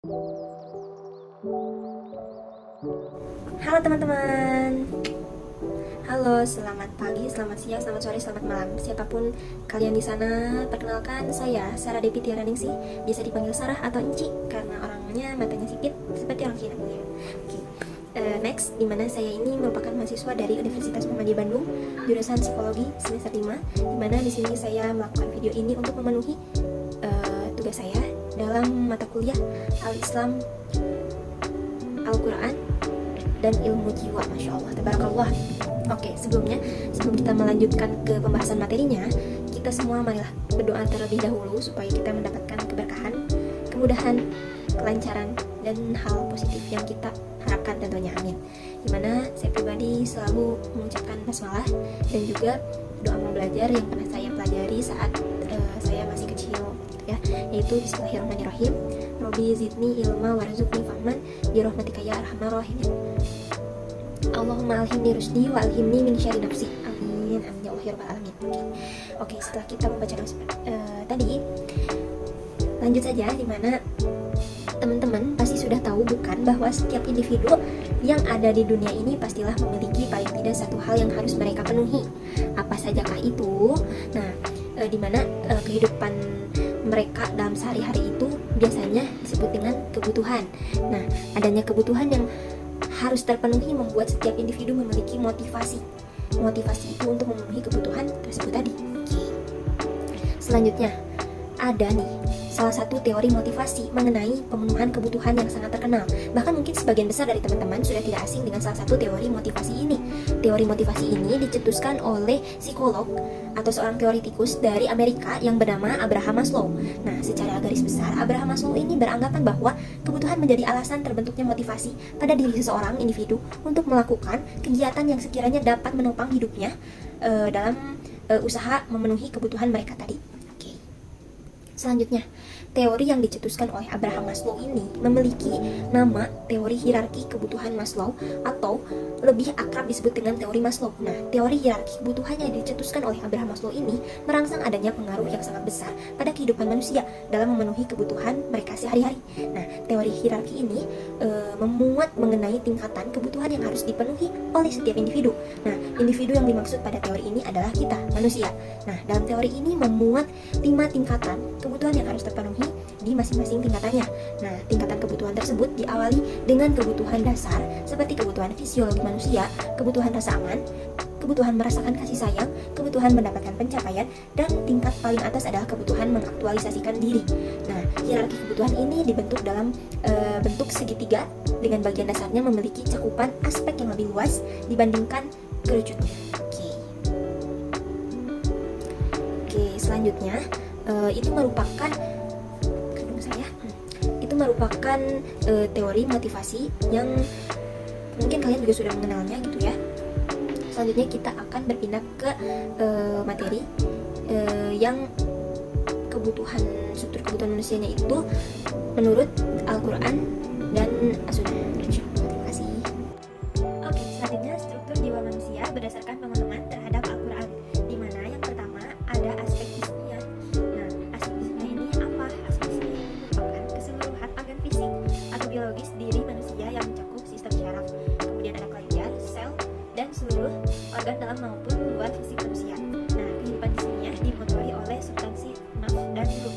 Halo teman-teman. Halo, selamat pagi, selamat siang, selamat sore, selamat malam. Siapapun kalian di sana, perkenalkan saya Sarah Devi Tiaraningsih, biasa dipanggil Sarah atau Enci karena orangnya matanya sipit seperti orang Cina. Oke. Next, dimana saya ini merupakan mahasiswa dari Universitas Muhammadiyah Bandung, jurusan Psikologi semester 5, dimana di sini saya melakukan video ini untuk memenuhi tugas saya dalam mata kuliah Al-Islam, Al-Quran, dan ilmu jiwa. Masya Allah, tabarakallah. Oke, sebelum kita melanjutkan ke pembahasan materinya, kita semua marilah berdoa terlebih dahulu supaya kita mendapatkan keberkahan, kemudahan, kelancaran, dan hal positif yang kita harapkan tentunya, amin. Dimana saya pribadi selalu mengucapkan basmalah dan juga doa mau belajar yang pernah saya pelajari saat saya masih kecil, ya, yaitu Bismillahirrahmanirrahim. Robbi zidni ilma warzuqni fahman birahmatika ya arhamar rahimin. Allahumma alhimni rusdi wa alhimni min syarri nafsi. Amin. Amin ya Allah ya rabbal alamin. Oke, setelah kita membaca tadi, lanjut saja, dimana teman-teman pasti sudah tahu bukan bahwa setiap individu yang ada di dunia ini pastilah memiliki paling tidak satu hal yang harus mereka penuhi. Apa sajakah itu? Nah, dimana kehidupan mereka dalam sehari-hari itu biasanya disebut dengan kebutuhan. Nah, adanya kebutuhan yang harus terpenuhi membuat setiap individu memiliki motivasi. Motivasi itu untuk memenuhi kebutuhan tersebut tadi. Selanjutnya, ada nih salah satu teori motivasi mengenai pemenuhan kebutuhan yang sangat terkenal. Bahkan mungkin sebagian besar dari teman-teman sudah tidak asing dengan salah satu teori motivasi ini. Teori motivasi ini dicetuskan oleh psikolog atau seorang teoritikus dari Amerika yang bernama Abraham Maslow. Nah, secara garis besar, Abraham Maslow ini beranggapan bahwa kebutuhan menjadi alasan terbentuknya motivasi pada diri seseorang individu untuk melakukan kegiatan yang sekiranya dapat menopang hidupnya dalam usaha memenuhi kebutuhan mereka tadi. Selanjutnya, teori yang dicetuskan oleh Abraham Maslow ini memiliki nama teori hierarki kebutuhan Maslow atau lebih akrab disebut dengan teori Maslow. Nah, teori hierarki kebutuhan yang dicetuskan oleh Abraham Maslow ini merangsang adanya pengaruh yang sangat besar pada kehidupan manusia dalam memenuhi kebutuhan mereka sehari-hari. Nah, teori hierarki ini memuat mengenai tingkatan kebutuhan yang harus dipenuhi oleh setiap individu. Nah, individu yang dimaksud pada teori ini adalah kita, manusia. Nah, dalam teori ini memuat 5 tingkatan kebutuhan yang harus terpenuhi di masing-masing tingkatannya. Nah, tingkatan kebutuhan tersebut diawali dengan kebutuhan dasar seperti kebutuhan fisiologi manusia, kebutuhan rasa aman, kebutuhan merasakan kasih sayang, kebutuhan mendapatkan pencapaian, dan tingkat paling atas adalah kebutuhan mengaktualisasikan diri. Nah, hierarki kebutuhan ini dibentuk dalam bentuk segitiga dengan bagian dasarnya memiliki cakupan aspek yang lebih luas dibandingkan kerucutnya. Oke, selanjutnya itu merupakan teori motivasi yang mungkin kalian juga sudah mengenalnya gitu ya. Selanjutnya kita akan berpindah ke materi yang struktur kebutuhan manusianya itu menurut Al-Quran dan As-Sunnah. Terima kasih. Oke, selanjutnya struktur jiwa manusia berdasarkan pemahaman terhadap Al-Quran, di mana yang pertama ada aspek fisiknya. Nah, aspek fisiknya ini apa? Aspek fisiknya ini merupakan keseluruhan organ fisik atau biologis diri manusia yang mencakup sistem syaraf. Kemudian ada kelenjar, sel, dan seluruh organ dalam maupun luar fisik manusia. Nah, kehidupan jisimnya dimotori oleh substansi naf dan ruh.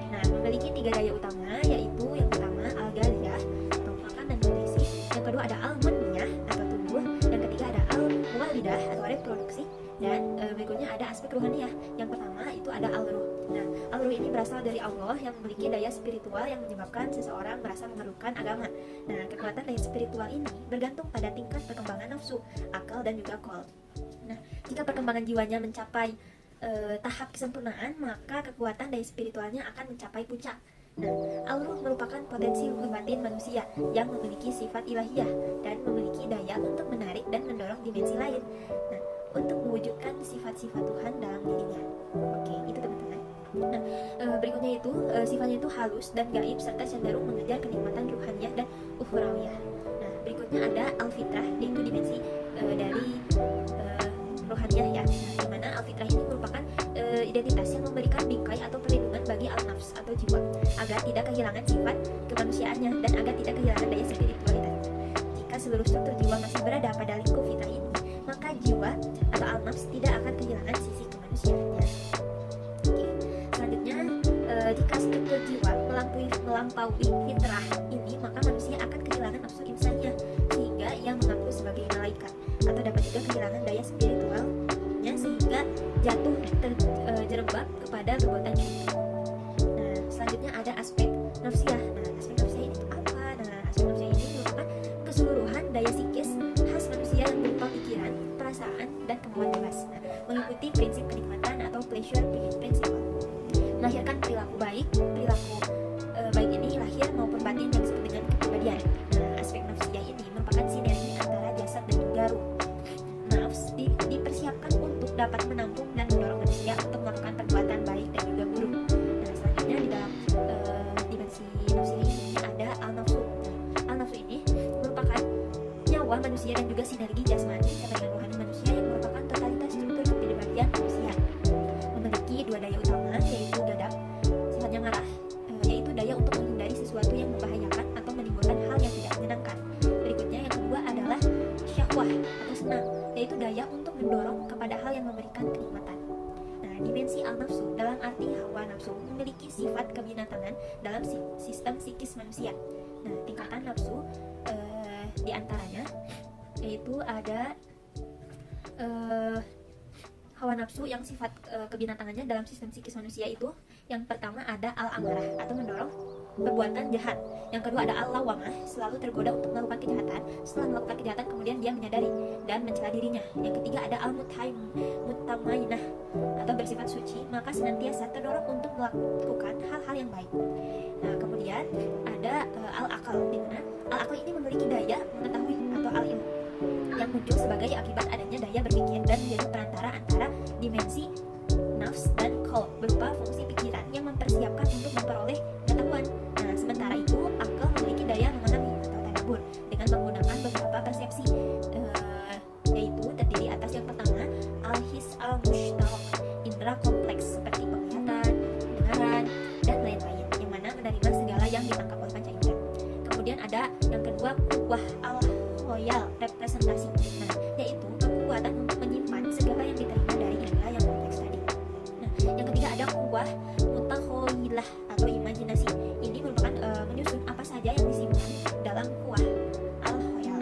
Nah, memiliki 3 daya utama, yaitu yang pertama al-ghaziyah atau makan dan nutrisi, yang kedua ada al-munmiyah atau tubuh, yang ketiga ada al-muwallidah atau reproduksi, dan berikutnya ada aspek ruhaniyah. Yang pertama itu ada al-ruh. Nah, al-ruh ini berasal dari Allah yang memiliki daya spiritual yang menyebabkan seseorang merasa memerlukan agama. Nah, kekuatan daya spiritual ini bergantung pada tingkat perkembangan nafsu, akal, dan juga qalb. Nah, jika perkembangan jiwanya mencapai tahap kesempurnaan, maka kekuatan daya spiritualnya akan mencapai puncak. Nah, al-ruh merupakan potensi ruh batin manusia yang memiliki sifat ilahiyah dan memiliki daya untuk menarik dan mendorong dimensi lain. Nah, untuk mewujudkan sifat-sifat Tuhan dalam dirinya. Oke, itu teman-teman. Nah, berikutnya itu sifatnya itu halus dan gaib serta cenderung mengejar kenikmatan ruhaniyah dan ukhrawiyah. Nah, berikutnya ada al-fitrah, yaitu dimensi dari rohaniyah ya. Nah, di mana al-fitrah ini merupakan identitas yang memberikan bingkai atau perlindungan bagi al-nafs atau jiwa. agar tidak kehilangan sifat kemanusiaannya dan agar tidak kehilangan daya spiritualitasnya. Jika seluruh struktur jiwa masih berada pada lingkup fitrah ini, maka jiwa atau al-nafs tidak akan kehilangan sisi kemanusiaannya. Oke. Selanjutnya, jika struktur jiwa melampaui fitrah ini, maka manusia akan kehilangan nafsu insannya sehingga ia mengaku sebagai malaikat, atau dapat juga kehilangan daya spiritualnya sehingga jatuh terjerembab kepada perbuatan syirik. Nah, selanjutnya ada aspek nafsiyah. Nah, aspek nafsiyah ini apa? Nah, aspek nafsiyah ini merupakan keseluruhan daya psikis khas manusia yang berupa pikiran, perasaan, dan kemauan bebas. Nah, mengikuti prinsip kenikmatan atau pleasure principle, melahirkan perilaku baik ini lahir maupun batin yang disebut dengan kepribadian. Nah, aspek nafsiyah ini merupakan sinergi antara jasad dan juga ruh. Nafs dipersiapkan untuk dapat menampung dan mendorong manusia untuk melakukan perbuatan baik dan juga buruk. Nah, selanjutnya di dalam dimensi nafsiyah ini ada al-nafsu. Nah, al-nafsu ini merupakan nyawa manusia dan juga sinergi jasmani sama dengan rohani manusia yang merupakan totalitas struktur kepribadian manusia. Memiliki dua daya utama, yaitu gadab, sifatnya marah, yaitu daya untuk menghindari sesuatu yang membahayakan atau menimbulkan hal yang tidak menyenangkan. Berikutnya yang kedua adalah syahwah atau senang, yaitu daya untuk mendorong kepada hal yang memberikan kenikmatan. Nah, dimensi al-nafsu dalam arti hawa nafsu memiliki sifat kebinatangan dalam sistem psikis manusia. Nah, tingkatan nafsu diantaranya yaitu ada hawa nafsu yang sifat kebinatangannya dalam sistem psikis manusia itu, yang pertama ada al-amarah atau mendorong perbuatan jahat. Yang kedua ada al-lawamah, selalu tergoda untuk melakukan kejahatan. Setelah melakukan kejahatan kemudian dia menyadari dan mencela dirinya. Yang ketiga ada al-mutamainah atau bersifat suci, maka senantiasa terdorong untuk melakukan hal-hal yang baik. Nah, kemudian ada al-akal, di mana al-akal ini memiliki daya mengetahui atau al-ilm yang muncul sebagai akibat adanya daya berpikir dan menjadi perantara antara dimensi nafs dan qalb berupa fungsi pikiran yang mempersiapkan untuk memperoleh pengetahuan. Nah, sementara itu akal memiliki daya memahami atau tadabbur dengan menggunakan beberapa persepsi, yaitu terdiri atas yang pertama al-his al-mushtarak, indera kompleks seperti penglihatan, pendengaran, dan lain-lain yang mana menerima segala yang ditangkap oleh panca indera. Kemudian ada yang kedua kuwah al-khoyal, representasi, nah, yaitu kekuatan untuk menyimpan segala yang diterima dari indera yang kompleks tadi. Nah, yang ketiga ada kuwah mutakhoyilah atau imajinasi. Ini merupakan menyusun apa saja yang disimpan dalam kuwah al-khoyal.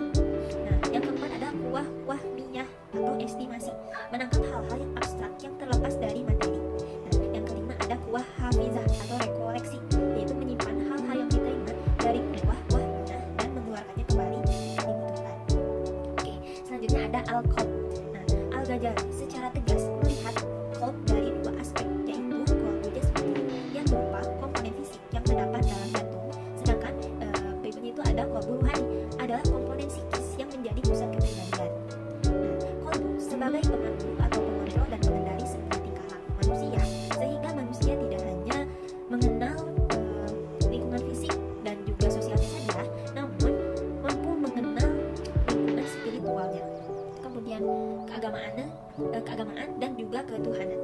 Nah, yang keempat ada kuwah wahmiyah atau estimasi, menangkap hal-hal yang abstrak yang terlepas dari materi. Nah, yang kelima ada kuwah hafizah atau rekoleksi, yaitu menyimpan hal-hal yang diterima dari kuwah wahmiyah dan mengeluarkannya kembali jika dibutuhkan. Oke, selanjutnya ada al-qalb. Nah, al-Ghazali secara tegas melihat qalb dari dua aspek, yaitu qalbu jasmani yang berupa komponen fisik yang terdapat dalam jantung, sedangkan berikutnya itu ada qalbu ruhani, adalah komponen psikis yang menjadi pusat kepribadian. Nah, qalbu sebagai pemandu atau pengontrol dan pengendali semua tingkah laku manusia, sehingga manusia tidak hanya mengenal lingkungan fisik dan juga sosialnya saja, namun mampu mengenal lingkungan spiritualnya, kemudian keagamaan dan juga ketuhanan.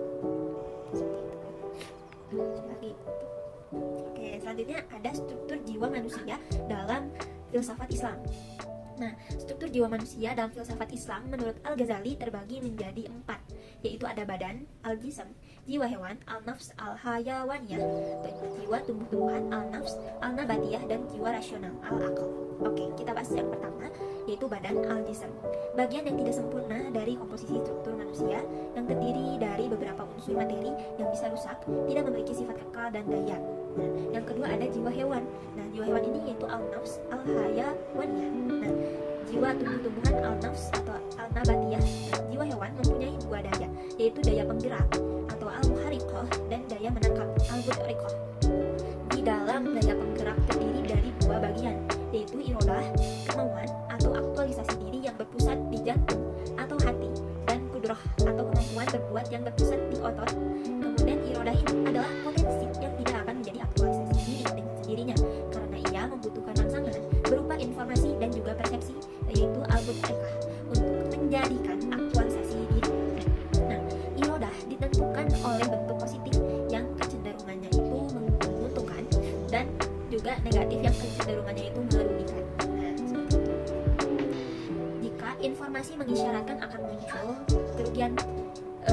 Seperti itu. Oke, selanjutnya ada struktur jiwa manusia dalam filsafat Islam. Nah, struktur jiwa manusia dalam filsafat Islam menurut Al-Ghazali terbagi menjadi 4, yaitu ada badan, al-jism, jiwa hewan, al-nafs, al-hayawaniyah, jiwa tumbuh-tumbuhan, al-nafs, al-nabatiyah, dan jiwa rasional, al-aql. Oke, kita bahas yang pertama, yaitu badan, al-jism. Bagian yang tidak sempurna dari komposisi struktur manusia yang terdiri dari beberapa unsur materi yang bisa rusak, tidak memiliki sifat kekal dan daya. Nah, yang kedua ada jiwa hewan. Nah, jiwa hewan ini yaitu al-nafs, al-hayawaniyah. Nah, jiwa tumbuh-tumbuhan al-nafs atau al-nabatiyah. Nah, jiwa hewan mempunyai dua daya, yaitu daya penggerak atau al-muhariqah dan daya menangkap al-mudriqah. Di dalam daya penggerak terdiri dari dua bagian, yaitu irodah, kemauan atau aktualisasi diri yang berpusat di jantung atau hati, dan kudroh atau kemampuan berbuat yang berpusat di otot. Kemudian irodah ini adalah potensi yang tidak akan menjadi aktualisasi diri dengan sendirinya, karena ia membutuhkan rangsangan berupa informasi dan juga persepsi, yaitu al-mudriqah, untuk menjadikan aktualisasi diri. Nah, irodah ditentukan oleh bentuk positif yang kecenderungannya itu menguntungkan, kecenderungannya itu merugikan. Nah, seperti itu. Jika informasi mengisyaratkan akan muncul kerugian,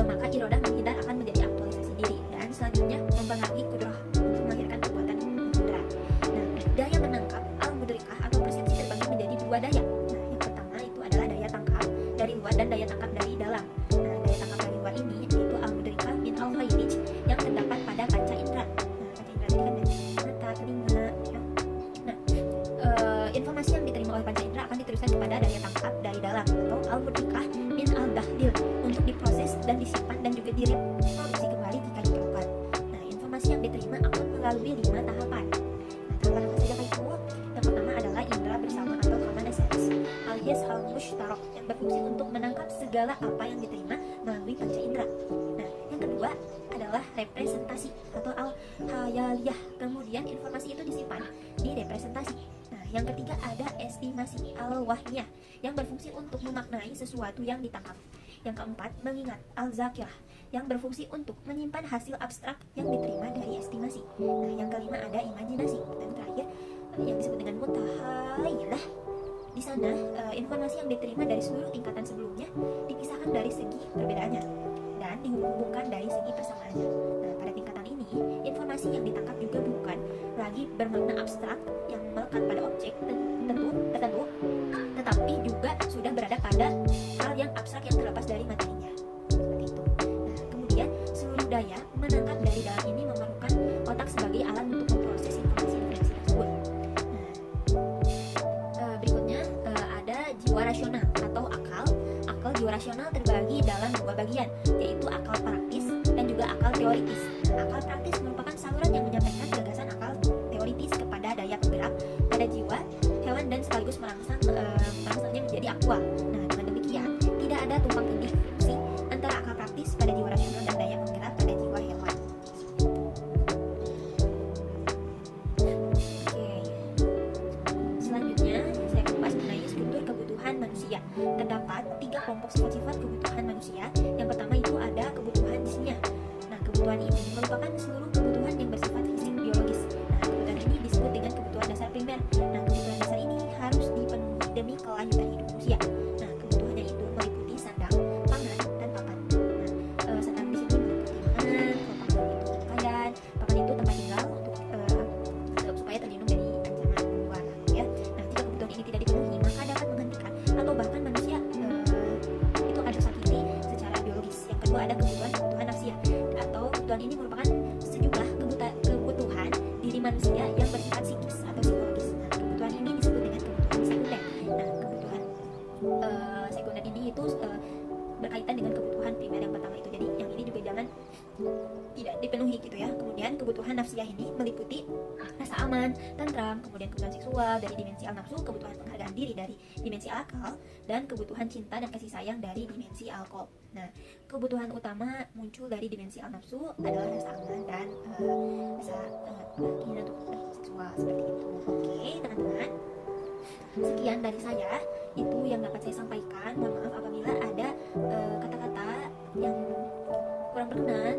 maka irodah menghindar akan menjadi aktualisasi diri, dan selanjutnya mempengaruhi kudrah untuk melahirkan kekuatan indera. Nah, daya menangkap al-mudrikah atau persepsi terbagi menjadi dua daya. Nah, yang pertama itu adalah daya tangkap dari luar dan daya tangkap dari dalam. Nah, daya tangkap dari luar ini yaitu al-mudrikah min al-khairij yang terdapat pada panca indera. Nah, panca indera tadi kan mata, telinga, ya. Nah, informasi yang diterima oleh panca indera akan diteruskan kepada daya tangkap dari dalam atau al-mudrikah min al-dahlil untuk diproses dan disimpan dan juga direproduksi kembali jika diperlukan. Nah, informasi yang diterima akan melalui 5 tahapan. Nah, tahapan apa saja itu? Yang pertama adalah indera bersama atau common sense, alias al-mushtarok, yang berfungsi untuk menangkap segala apa yang diterima melalui panca indera. Nah, yang kedua adalah representasi atau al-hayaliyah. Kemudian informasi itu disimpan di representasi. Nah, yang ketiga ada estimasi al-wahyah yang berfungsi untuk memaknai sesuatu yang ditangkap. Yang keempat, mengingat al-zakirah yang berfungsi untuk menyimpan hasil abstrak yang diterima dari estimasi. Nah, yang kelima ada imajinasi, dan terakhir yang disebut dengan mutahayilah. Di sana informasi yang diterima dari seluruh tingkatan sebelumnya dipisahkan dari segi perbedaannya dan dihubungkan dari segi persamaannya. Nah, pada tingkatan ini informasi yang ditangkap juga bukan lagi bermakna abstrak yang melekat pada objek tertentu, tetapi juga sudah berada pada hal yang abstrak yang terlepas dari materinya. Seperti itu. Nah, kemudian seluruh daya menangkap dari dalam ini memerlukan otak sebagai alat untuk memproses informasi tersebut. Nah, berikutnya ada jiwa rasional atau akal. Akal jiwa rasional terbagi dalam dua bagian, yaitu akal praktis dan juga akal teoritis. Nah, akal praktis merupakan saluran yang menyampaikan gagasan akal teoritis kepada daya penggerak pada jiwa hewan dan sekaligus merangsangnya menjadi aktual. Nah, dengan demikian tidak ada tumpang tindih fungsi antara akal praktis pada jiwa rasional dan daya penggerak pada jiwa hewan. Oke. Selanjutnya saya akan membahas mengenai struktur kebutuhan manusia. Terdapat 3 kelompok sifat-sifat kebutuhan manusia. Yang pertama itu ada kebutuhan jismiyah. Nah, kebutuhan ini merupakan seluruh kebutuhan yang bersifat fisik biologis. Nah, kebutuhan ini disebut dengan kebutuhan dasar primer. Nah, kebutuhan dasar ini harus dipenuhi demi kelanjutan hidup manusia. Nah, kebutuhannya itu meliputi sandang, pangan, dan papan. Nah, sandang di sini meliputi makanan, kalau papan itu pakaian, papan itu tempat tinggal untuk supaya terlindung dari ancaman luar, ya. Nah, jika kebutuhan ini tidak dipenuhi, maka dapat menghentikan atau bahkan manusia itu akan tersakiti secara biologis. Yang kedua ada kebutuhan nafsiyah, atau kebutuhan ini merupakan sejumlah kebutuhan diri manusia yang bersifat psikis atau psikologis. Nah, kebutuhan ini disebut dengan kebutuhan sekunder. Nah, kebutuhan sekunder ini itu berkaitan dengan kebutuhan primer yang pertama itu. Jadi yang ini juga jangan tidak dipenuhi gitu ya. Kemudian kebutuhan nafsiyah ini meliputi rasa aman, tentram, kemudian kebutuhan seksual dari dimensi al-nafsu, kebutuhan penghargaan diri dari dimensi al-akal, dan kebutuhan cinta dan kasih sayang dari dimensi al-qalb. Nah, kebutuhan utama muncul dari dimensi al-nafsu adalah rasa aman dan rasa keinginan untuk seksual seperti itu. Oke, teman-teman. Sekian dari saya, itu yang dapat saya sampaikan. Mohon maaf apabila ada kata-kata yang kurang berkenan